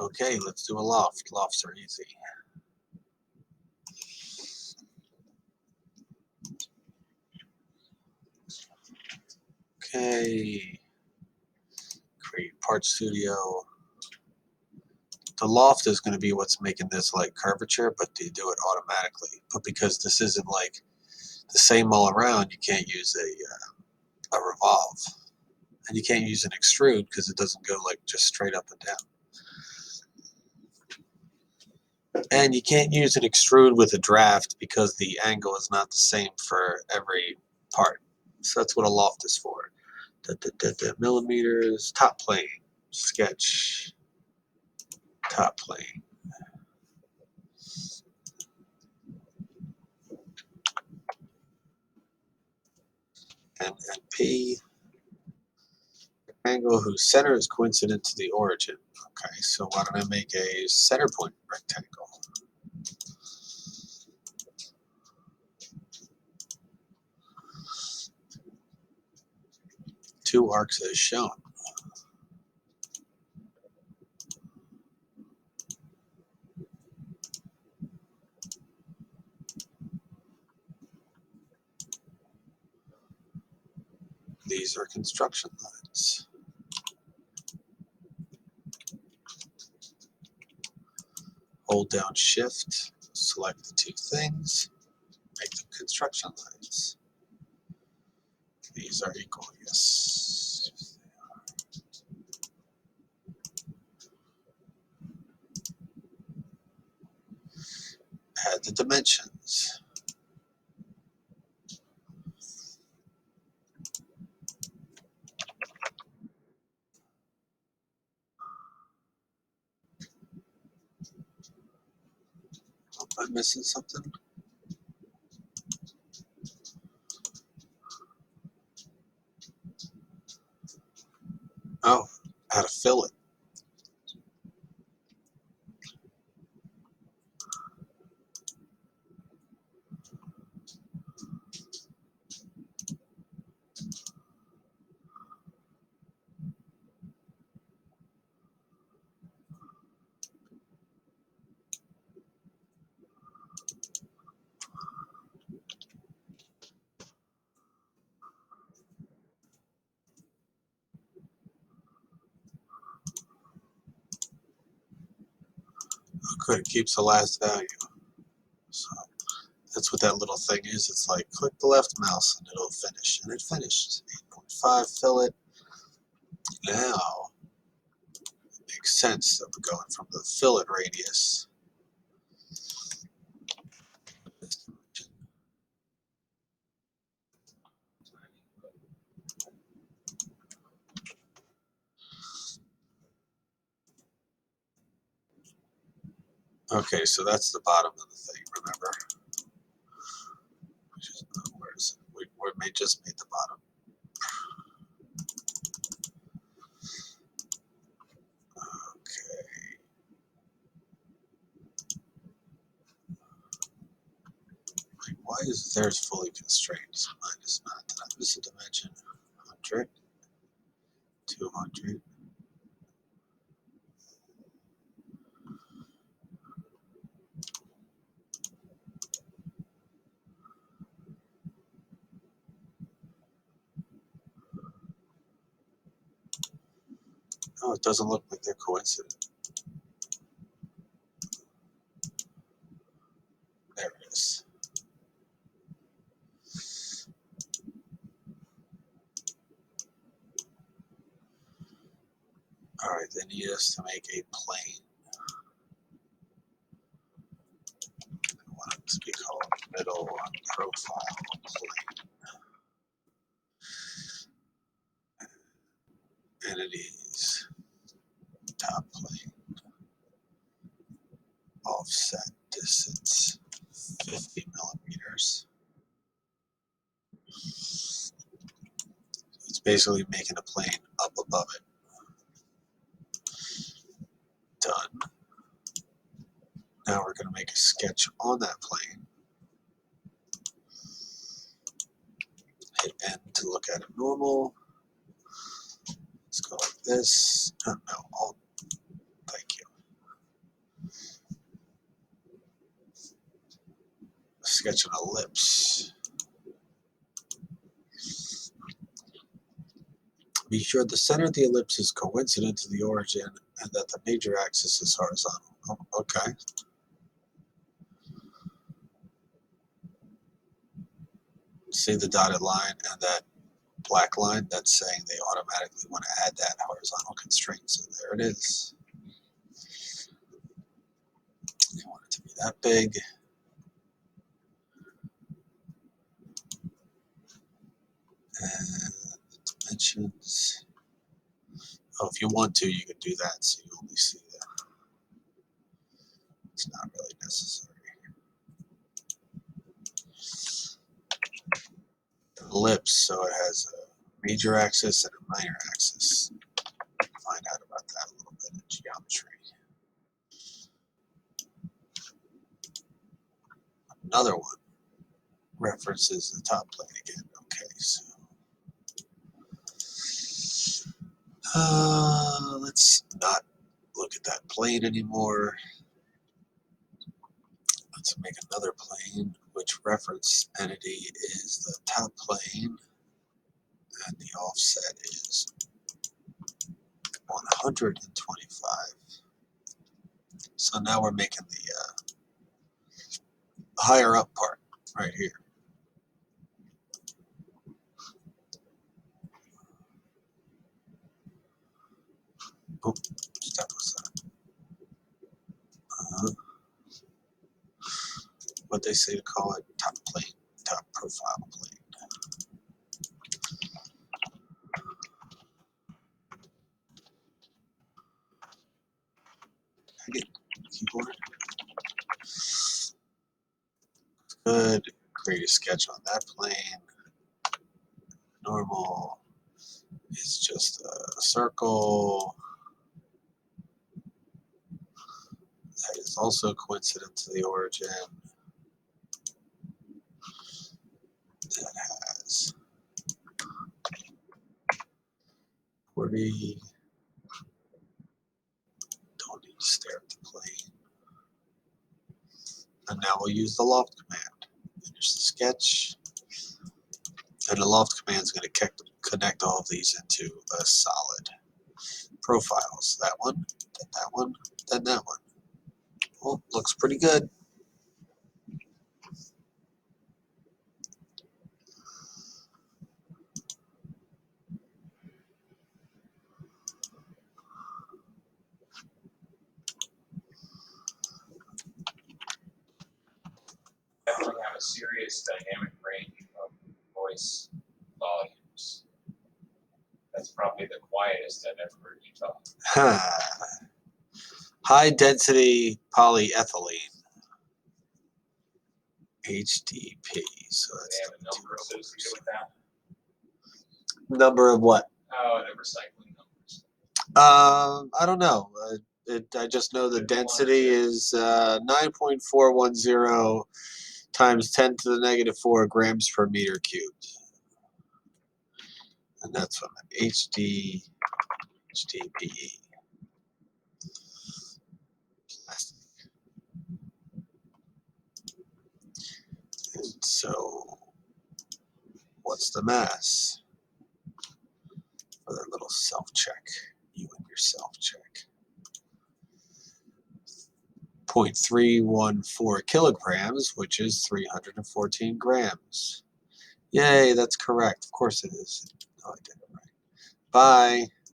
Okay, let's do a loft. Lofts are easy. Okay, create part studio. The loft is going to be what's making this like curvature, but they do it automatically. But because this isn't like the same all around, you can't use a revolve. And you can't use an extrude because it doesn't go like just straight up and down. And you can't use an extrude with a draft because the angle is not the same for every part. So that's what a loft is for. Millimeters, top plane, sketch, top plane. NNP, angle whose center is coincident to the origin. Okay, so why don't I make a center point rectangle? Two arcs as shown. These are construction lines. Hold down Shift, select the two things, make them construction lines. These are equal, yes. Add the dimensions. Am I missing something? Oh, how to fill it. Good, it keeps the last value. So that's what that little thing is. It's like click the left mouse and it'll finish. And it finished. 8.5, fill it. Now, it makes sense that we're going from the fillet radius. Okay, so that's the bottom of the thing, remember? Where is it? We just made the bottom. Okay. Why is theirs fully constrained? So mine is not. Did I miss a dimension? 100, 200. Oh, it doesn't look like they're coincident. There it is. All right, they need us to make a plane. I want it to be called middle profile plane. Entities, top plane, offset distance, 50 millimeters. It's basically making a plane up above it. Done. Now we're going to make a sketch on that plane. Hit N to look at it normal. Let's go like this. Oh, no, Alt. Thank you. sketch an ellipse. Be sure the center of the ellipse is coincident to the origin and that the major axis is horizontal. Oh, okay. See the dotted line and that black line? That's saying they automatically want to add that horizontal constraint. So there it is. They want it to be that big. And the dimensions. Oh, if you want to, you can do that so you only see that. It's not really necessary. Ellipse, so it has a major axis and a minor axis. Find out about that a little bit in geometry. Another one references the top plane again. Okay, so let's not look at that plane anymore. Let's make another plane which reference entity is the top plane and the offset is 125. So now we're making the higher up part right here. Boop, step aside. What they say to call it, top plane, top profile plane. Again, keyboard. Good. Create a sketch on that plane. Normal is just a circle. That is also coincident to the origin. That has 40. Don't need to stare at the plane. And now we'll use the Loft command. Finish the sketch. And the Loft command is going to connect all of these into a solid profiles. That one, then that one, then that one. Well, looks pretty good. Definitely have a serious dynamic range of voice volumes. That's probably the quietest I've ever heard you talk. High density polyethylene. HDP. So Do that's they have a number associated with that? number of what? Oh, the recycling numbers. I don't know. I just know the density is 9.410 times 10 to the negative 4 grams per meter cubed. And that's what HDPE. And so, what's the mass? For their little self-check. You and your self-check. 0.314 kilograms, which is 314 grams. Yay, that's correct. Of course it is. Oh, I did it right. Bye.